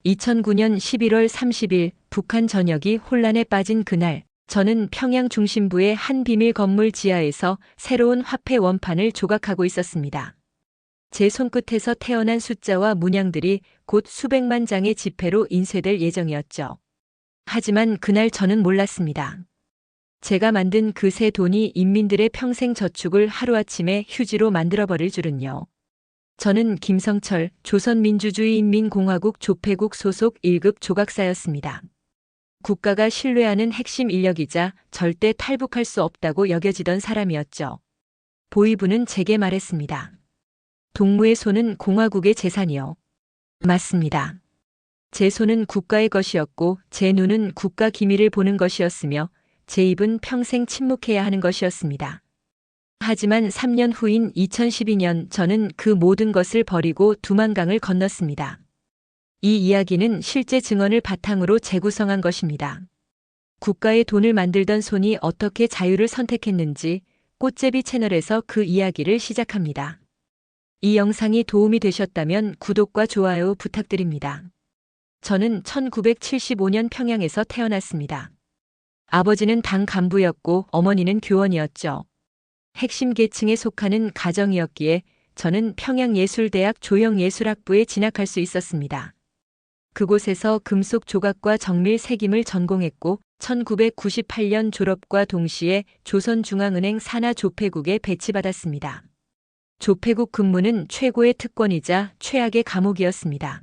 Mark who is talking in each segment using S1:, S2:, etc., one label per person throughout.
S1: 2009년 11월 30일 북한 전역이 혼란에 빠진 그날, 저는 평양 중심부의 한 비밀 건물 지하에서 새로운 화폐 원판을 조각하고 있었습니다. 제 손끝에서 태어난 숫자와 문양들이 곧 수백만 장의 지폐로 인쇄될 예정이었죠. 하지만 그날 저는 몰랐습니다. 제가 만든 그 새 돈이 인민들의 평생 저축을 하루아침에 휴지로 만들어버릴 줄은요. 저는 김성철 조선민주주의인민공화국 조폐국 소속 1급 조각사였습니다. 국가가 신뢰하는 핵심 인력이자 절대 탈북할 수 없다고 여겨지던 사람이었죠. 보위부는 제게 말했습니다. 동무의 손은 공화국의 재산이요. 맞습니다. 제 손은 국가의 것이었고 제 눈은 국가 기밀을 보는 것이었으며 제 입은 평생 침묵해야 하는 것이었습니다. 하지만 3년 후인 2012년 저는 그 모든 것을 버리고 두만강을 건넜습니다. 이 이야기는 실제 증언을 바탕으로 재구성한 것입니다. 국가의 돈을 만들던 손이 어떻게 자유를 선택했는지 꽃제비 채널에서 그 이야기를 시작합니다. 이 영상이 도움이 되셨다면 구독과 좋아요 부탁드립니다. 저는 1975년 평양에서 태어났습니다. 아버지는 당 간부였고 어머니는 교원이었죠. 핵심 계층에 속하는 가정이었기에 저는 평양예술대학 조형예술학부에 진학할 수 있었습니다. 그곳에서 금속 조각과 정밀 새김을 전공했고 1998년 졸업과 동시에 조선중앙은행 산하조폐국에 배치받았습니다. 조폐국 근무는 최고의 특권이자 최악의 감옥이었습니다.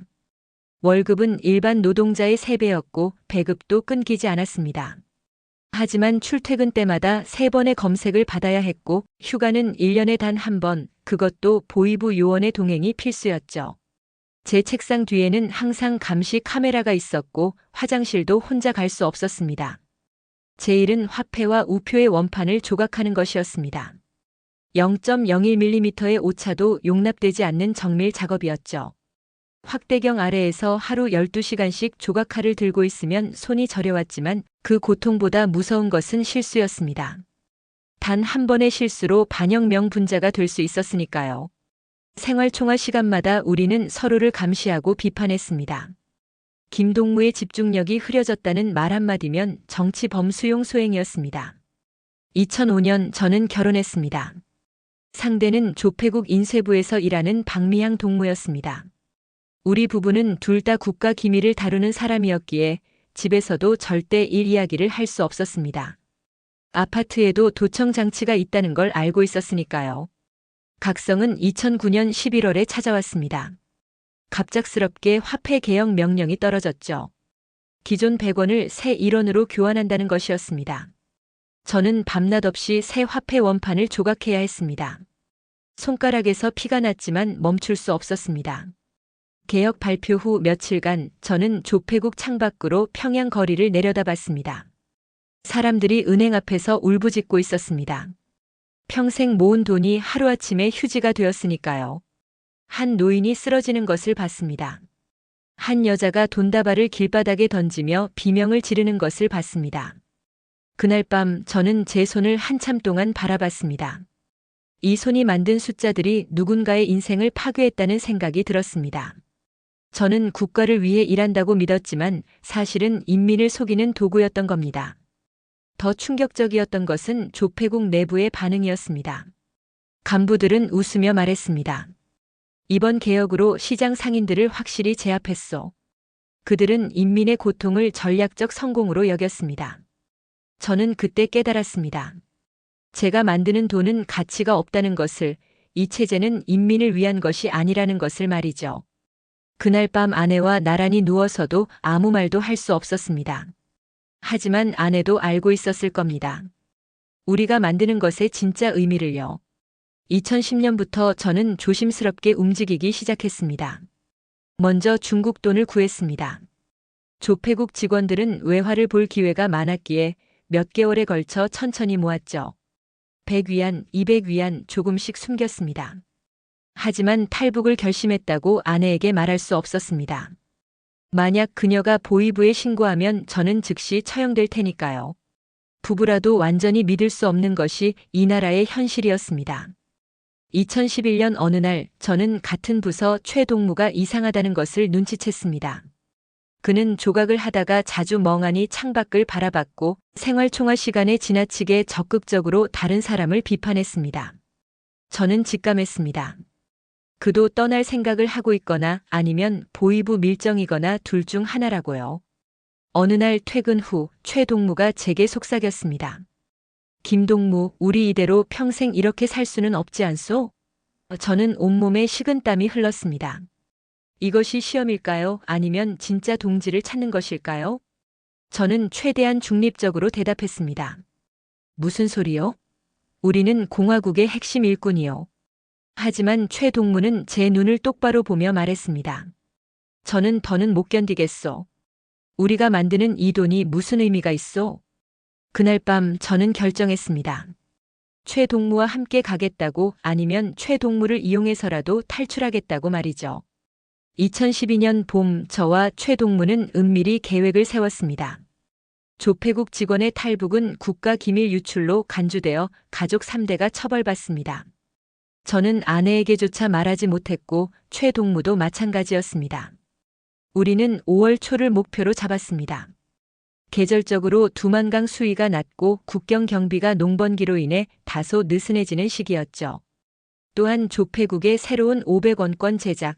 S1: 월급은 일반 노동자의 3배였고 배급도 끊기지 않았습니다. 하지만 출퇴근 때마다 3번의 검색을 받아야 했고 휴가는 1년에 단 1번, 그것도 보위부 요원의 동행이 필수였죠. 제 책상 뒤에는 항상 감시 카메라가 있었고 화장실도 혼자 갈 수 없었습니다. 제 일은 화폐와 우표의 원판을 조각하는 것이었습니다. 0.01mm의 오차도 용납되지 않는 정밀 작업이었죠. 확대경 아래에서 하루 12시간씩 조각칼을 들고 있으면 손이 저려왔지만 그 고통보다 무서운 것은 실수였습니다. 단 한 번의 실수로 반영 명분자가 될 수 있었으니까요. 생활총화 시간마다 우리는 서로를 감시하고 비판했습니다. 김동무의 집중력이 흐려졌다는 말 한마디면 정치범 수용 소행이었습니다. 2005년 저는 결혼했습니다. 상대는 조폐국 인쇄부에서 일하는 박미향 동무였습니다. 우리 부부는 둘 다 국가 기밀을 다루는 사람이었기에 집에서도 절대 일 이야기를 할 수 없었습니다. 아파트에도 도청 장치가 있다는 걸 알고 있었으니까요. 각성은 2009년 11월에 찾아왔습니다. 갑작스럽게 화폐 개혁 명령이 떨어졌죠. 기존 100원을 새 1원으로 교환한다는 것이었습니다. 저는 밤낮 없이 새 화폐 원판을 조각해야 했습니다. 손가락에서 피가 났지만 멈출 수 없었습니다. 개혁 발표 후 며칠간 저는 조폐국 창밖으로 평양 거리를 내려다봤습니다. 사람들이 은행 앞에서 울부짖고 있었습니다. 평생 모은 돈이 하루아침에 휴지가 되었으니까요. 한 노인이 쓰러지는 것을 봤습니다. 한 여자가 돈다발을 길바닥에 던지며 비명을 지르는 것을 봤습니다. 그날 밤 저는 제 손을 한참 동안 바라봤습니다. 이 손이 만든 숫자들이 누군가의 인생을 파괴했다는 생각이 들었습니다. 저는 국가를 위해 일한다고 믿었지만 사실은 인민을 속이는 도구였던 겁니다. 더 충격적이었던 것은 조폐국 내부의 반응이었습니다. 간부들은 웃으며 말했습니다. 이번 개혁으로 시장 상인들을 확실히 제압했소. 그들은 인민의 고통을 전략적 성공으로 여겼습니다. 저는 그때 깨달았습니다. 제가 만드는 돈은 가치가 없다는 것을, 이 체제는 인민을 위한 것이 아니라는 것을 말이죠. 그날 밤 아내와 나란히 누워서도 아무 말도 할 수 없었습니다. 하지만 아내도 알고 있었을 겁니다. 우리가 만드는 것의 진짜 의미를요. 2010년부터 저는 조심스럽게 움직이기 시작했습니다. 먼저 중국 돈을 구했습니다. 조폐국 직원들은 외화를 볼 기회가 많았기에 몇 개월에 걸쳐 천천히 모았죠. 100위안, 200위안 조금씩 숨겼습니다. 하지만 탈북을 결심했다고 아내에게 말할 수 없었습니다. 만약 그녀가 보위부에 신고하면 저는 즉시 처형될 테니까요. 부부라도 완전히 믿을 수 없는 것이 이 나라의 현실이었습니다. 2011년 어느 날 저는 같은 부서 최 동무가 이상하다는 것을 눈치챘습니다. 그는 조각을 하다가 자주 멍하니 창밖을 바라봤고 생활 총화 시간에 지나치게 적극적으로 다른 사람을 비판했습니다. 저는 직감했습니다. 그도 떠날 생각을 하고 있거나 아니면 보이부 밀정이거나 둘 중 하나라고요. 어느 날 퇴근 후 최동무가 제게 속삭였습니다. 김동무, 우리 이대로 평생 이렇게 살 수는 없지 않소? 저는 온몸에 식은땀이 흘렀습니다. 이것이 시험일까요? 아니면 진짜 동지를 찾는 것일까요? 저는 최대한 중립적으로 대답했습니다. 무슨 소리요? 우리는 공화국의 핵심 일꾼이요. 하지만 최동무는 제 눈을 똑바로 보며 말했습니다. 저는 더는 못 견디겠소. 우리가 만드는 이 돈이 무슨 의미가 있소? 그날 밤 저는 결정했습니다. 최동무와 함께 가겠다고, 아니면 최동무를 이용해서라도 탈출하겠다고 말이죠. 2012년 봄 저와 최동무는 은밀히 계획을 세웠습니다. 조폐국 직원의 탈북은 국가기밀 유출로 간주되어 가족 3대가 처벌받습니다. 저는 아내에게조차 말하지 못했고 최동무도 마찬가지였습니다. 우리는 5월 초를 목표로 잡았습니다. 계절적으로 두만강 수위가 낮고 국경 경비가 농번기로 인해 다소 느슨해지는 시기였죠. 또한 조폐국의 새로운 500원권 제작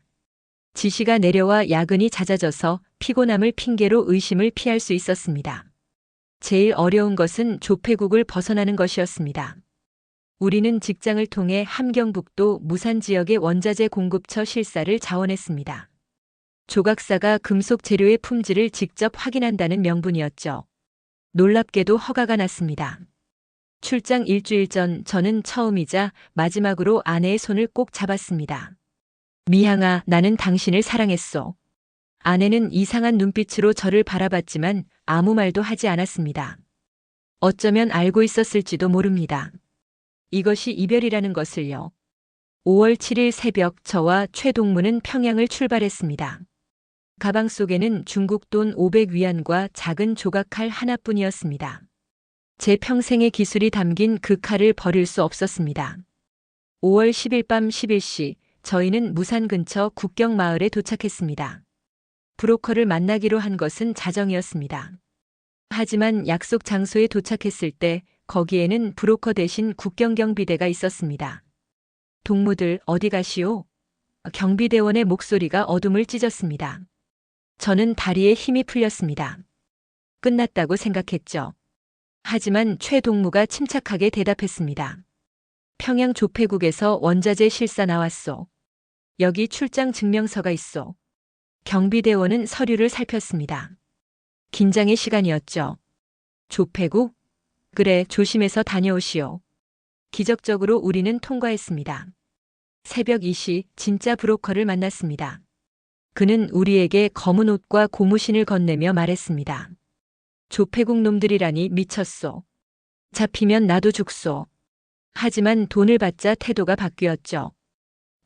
S1: 지시가 내려와 야근이 잦아져서 피곤함을 핑계로 의심을 피할 수 있었습니다. 제일 어려운 것은 조폐국을 벗어나는 것이었습니다. 우리는 직장을 통해 함경북도 무산 지역의 원자재 공급처 실사를 자원했습니다. 조각사가 금속 재료의 품질을 직접 확인한다는 명분이었죠. 놀랍게도 허가가 났습니다. 출장 일주일 전 저는 처음이자 마지막으로 아내의 손을 꼭 잡았습니다. 미향아, 나는 당신을 사랑했소. 아내는 이상한 눈빛으로 저를 바라봤지만 아무 말도 하지 않았습니다. 어쩌면 알고 있었을지도 모릅니다. 이것이 이별이라는 것을요. 5월 7일 새벽 저와 최동무는 평양을 출발했습니다. 가방 속에는 중국 돈 500위안과 작은 조각칼 하나뿐이었습니다. 제 평생의 기술이 담긴 그 칼을 버릴 수 없었습니다. 5월 10일 밤 11시 저희는 무산 근처 국경 마을에 도착했습니다. 브로커를 만나기로 한 것은 자정이었습니다. 하지만 약속 장소에 도착했을 때 거기에는 브로커 대신 국경경비대가 있었습니다. 동무들 어디 가시오? 경비대원의 목소리가 어둠을 찢었습니다. 저는 다리에 힘이 풀렸습니다. 끝났다고 생각했죠. 하지만 최동무가 침착하게 대답했습니다. 평양 조폐국에서 원자재 실사 나왔소. 여기 출장 증명서가 있소. 경비대원은 서류를 살폈습니다. 긴장의 시간이었죠. 조폐국? 그래, 조심해서 다녀오시오. 기적적으로 우리는 통과했습니다. 새벽 2시 진짜 브로커를 만났습니다. 그는 우리에게 검은 옷과 고무신을 건네며 말했습니다. 조폐국 놈들이라니 미쳤소. 잡히면 나도 죽소. 하지만 돈을 받자 태도가 바뀌었죠.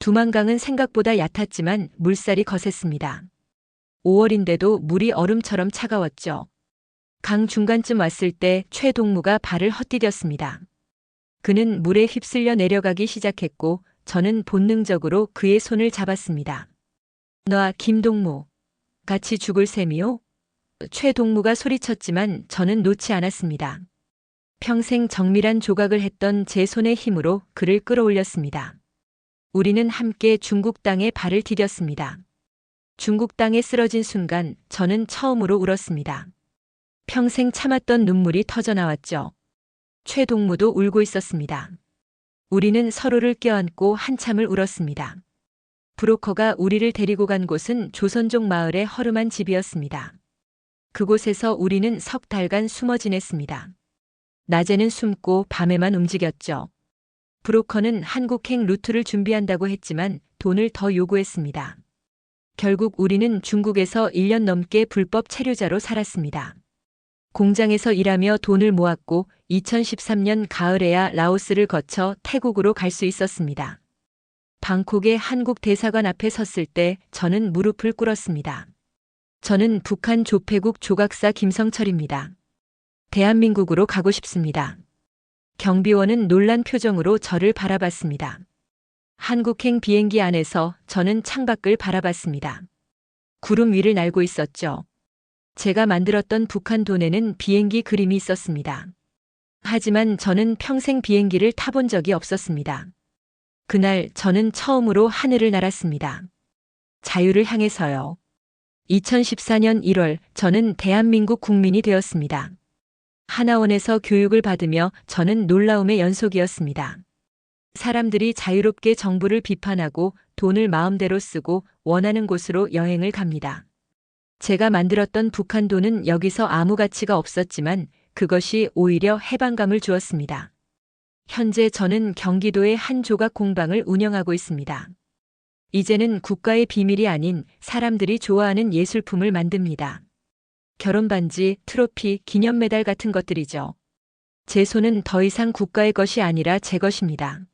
S1: 두만강은 생각보다 얕았지만 물살이 거셌습니다. 5월인데도 물이 얼음처럼 차가웠죠. 강 중간쯤 왔을 때 최동무가 발을 헛디뎠습니다. 그는 물에 휩쓸려 내려가기 시작했고 저는 본능적으로 그의 손을 잡았습니다. 놔, 김동무. 같이 죽을 셈이요? 최동무가 소리쳤지만 저는 놓지 않았습니다. 평생 정밀한 조각을 했던 제 손의 힘으로 그를 끌어올렸습니다. 우리는 함께 중국 땅에 발을 디뎠습니다. 중국 땅에 쓰러진 순간 저는 처음으로 울었습니다. 평생 참았던 눈물이 터져나왔죠. 최동무도 울고 있었습니다. 우리는 서로를 껴안고 한참을 울었습니다. 브로커가 우리를 데리고 간 곳은 조선족 마을의 허름한 집이었습니다. 그곳에서 우리는 석 달간 숨어 지냈습니다. 낮에는 숨고 밤에만 움직였죠. 브로커는 한국행 루트를 준비한다고 했지만 돈을 더 요구했습니다. 결국 우리는 중국에서 1년 넘게 불법 체류자로 살았습니다. 공장에서 일하며 돈을 모았고 2013년 가을에야 라오스를 거쳐 태국으로 갈 수 있었습니다. 방콕의 한국 대사관 앞에 섰을 때 저는 무릎을 꿇었습니다. 저는 북한 조폐국 조각사 김성철입니다. 대한민국으로 가고 싶습니다. 경비원은 놀란 표정으로 저를 바라봤습니다. 한국행 비행기 안에서 저는 창밖을 바라봤습니다. 구름 위를 날고 있었죠. 제가 만들었던 북한 돈에는 비행기 그림이 있었습니다. 하지만 저는 평생 비행기를 타본 적이 없었습니다. 그날 저는 처음으로 하늘을 날았습니다. 자유를 향해서요. 2014년 1월 저는 대한민국 국민이 되었습니다. 하나원에서 교육을 받으며 저는 놀라움의 연속이었습니다. 사람들이 자유롭게 정부를 비판하고 돈을 마음대로 쓰고 원하는 곳으로 여행을 갑니다. 제가 만들었던 북한 돈은 여기서 아무 가치가 없었지만 그것이 오히려 해방감을 주었습니다. 현재 저는 경기도의 한 조각 공방을 운영하고 있습니다. 이제는 국가의 비밀이 아닌 사람들이 좋아하는 예술품을 만듭니다. 결혼반지, 트로피, 기념메달 같은 것들이죠. 제 손은 더 이상 국가의 것이 아니라 제 것입니다.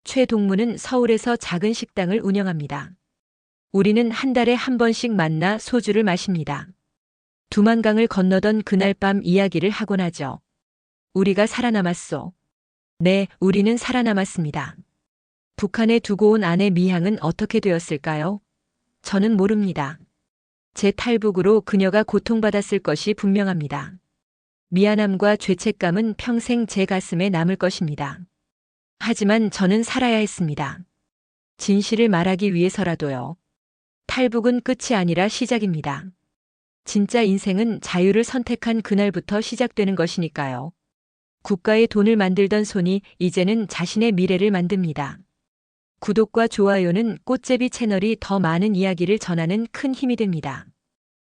S1: 최동무는 서울에서 작은 식당을 운영합니다. 우리는 한 달에 한 번씩 만나 소주를 마십니다. 두만강을 건너던 그날 밤 이야기를 하곤 하죠. 우리가 살아남았소. 네, 우리는 살아남았습니다. 북한에 두고 온 아내 미향은 어떻게 되었을까요? 저는 모릅니다. 제 탈북으로 그녀가 고통받았을 것이 분명합니다. 미안함과 죄책감은 평생 제 가슴에 남을 것입니다. 하지만 저는 살아야 했습니다. 진실을 말하기 위해서라도요. 탈북은 끝이 아니라 시작입니다. 진짜 인생은 자유를 선택한 그날부터 시작되는 것이니까요. 국가의 돈을 만들던 손이 이제는 자신의 미래를 만듭니다. 구독과 좋아요는 꽃제비 채널이 더 많은 이야기를 전하는 큰 힘이 됩니다.